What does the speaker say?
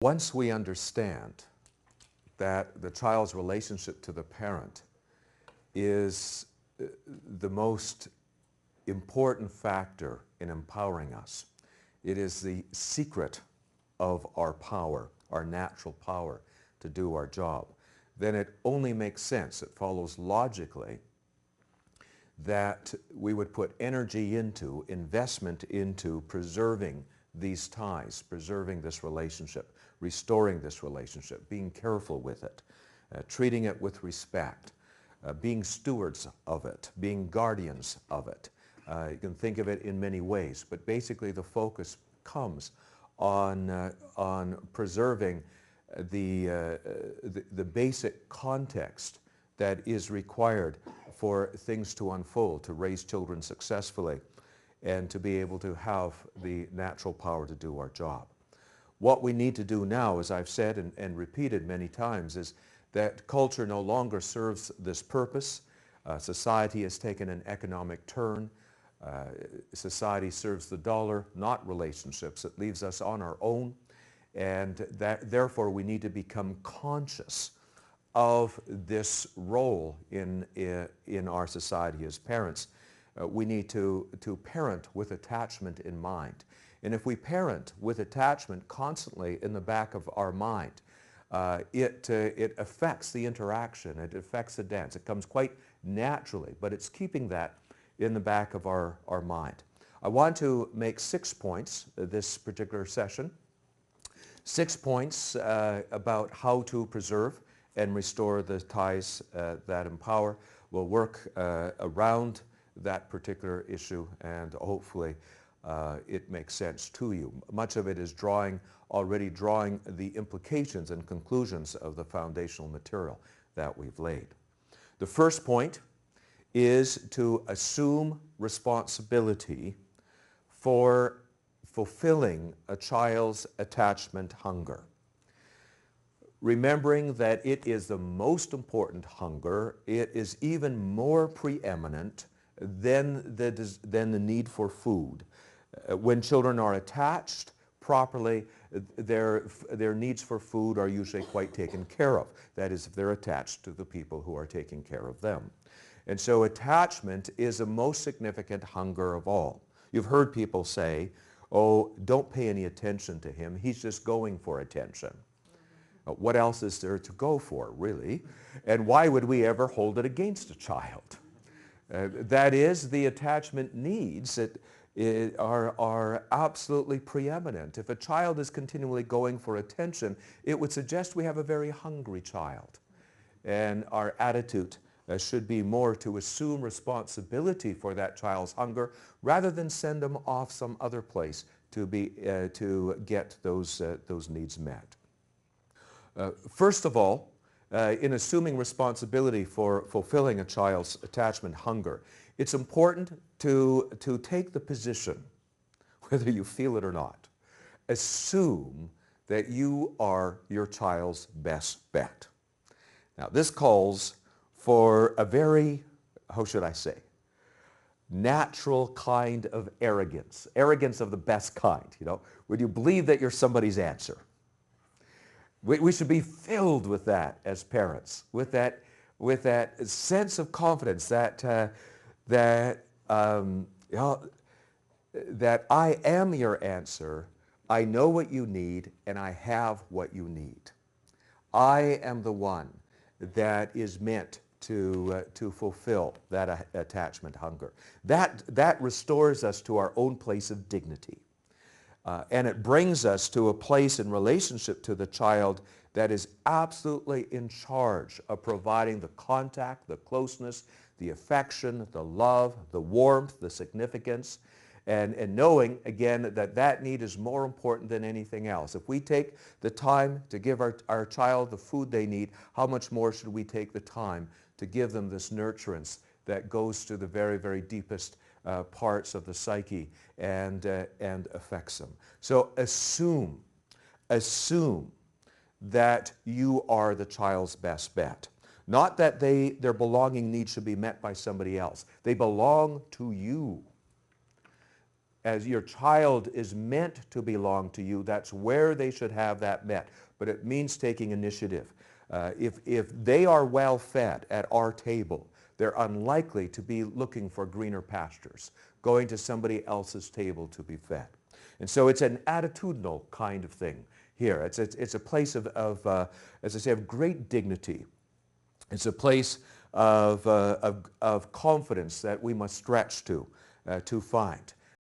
Once we understand that the child's relationship to the parent is the most important factor in empowering us, it is the secret of our power, our natural power to do our job, then it only makes sense, it follows logically, that we would put energy into, investment into preserving these ties, preserving this relationship, restoring this relationship, being careful with it, treating it with respect, being stewards of it, being guardians of it. You can think of it in many ways, but basically the focus comes on preserving the basic context that is required for things to unfold, to raise children successfully, and to be able to have the natural power to do our job. What we need to do now, as I've said and repeated many times, is that culture no longer serves this purpose. Society has taken an economic turn. Society serves the dollar, not relationships. It leaves us on our own, and therefore we need to become conscious of this role in our society as parents. We need to parent with attachment in mind. And if we parent with attachment constantly in the back of our mind, it affects the interaction, it affects the dance. It comes quite naturally, but it's keeping that in the back of our mind. I want to make 6 points this particular session. 6 points about how to preserve and restore the ties that empower. We'll work around that particular issue, and hopefully it makes sense to you. Much of it is already drawing the implications and conclusions of the foundational material that we've laid. The first point is to assume responsibility for fulfilling a child's attachment hunger. Remembering that it is the most important hunger, it is even more preeminent than the need for food. When children are attached properly, their needs for food are usually quite taken care of. That is, if they're attached to the people who are taking care of them. And so attachment is the most significant hunger of all. You've heard people say, oh, don't pay any attention to him, he's just going for attention. What else is there to go for, really? And why would we ever hold it against a child? That is, the attachment needs are absolutely preeminent. If a child is continually going for attention, it would suggest we have a very hungry child. And our attitude should be more to assume responsibility for that child's hunger rather than send them off some other place to get those needs met. First of all, in assuming responsibility for fulfilling a child's attachment hunger, it's important to take the position, whether you feel it or not. Assume that you are your child's best bet. Now, this calls for a very, how should I say, natural kind of arrogance. Arrogance of the best kind, you know. When you believe that you're somebody's answer. We should be filled with that as parents, with that sense of confidence that I am your answer, I know what you need, and I have what you need. I am the one that is meant to fulfill that attachment hunger. That restores us to our own place of dignity. And it brings us to a place in relationship to the child that is absolutely in charge of providing the contact, the closeness, the affection, the love, the warmth, the significance, and knowing, again, that need is more important than anything else. If we take the time to give our child the food they need, how much more should we take the time to give them this nurturance that goes to the very, very deepest parts of the psyche and affects them. So assume that you are the child's best bet. Not that their belonging needs should be met by somebody else. They belong to you. as your child is meant to belong to you, that's where they should have that met. But it means taking initiative. If they are well fed at our table, they're unlikely to be looking for greener pastures, going to somebody else's table to be fed. And so it's an attitudinal kind of thing here. It's a place of as I say, of great dignity. It's a place of confidence that we must stretch to find.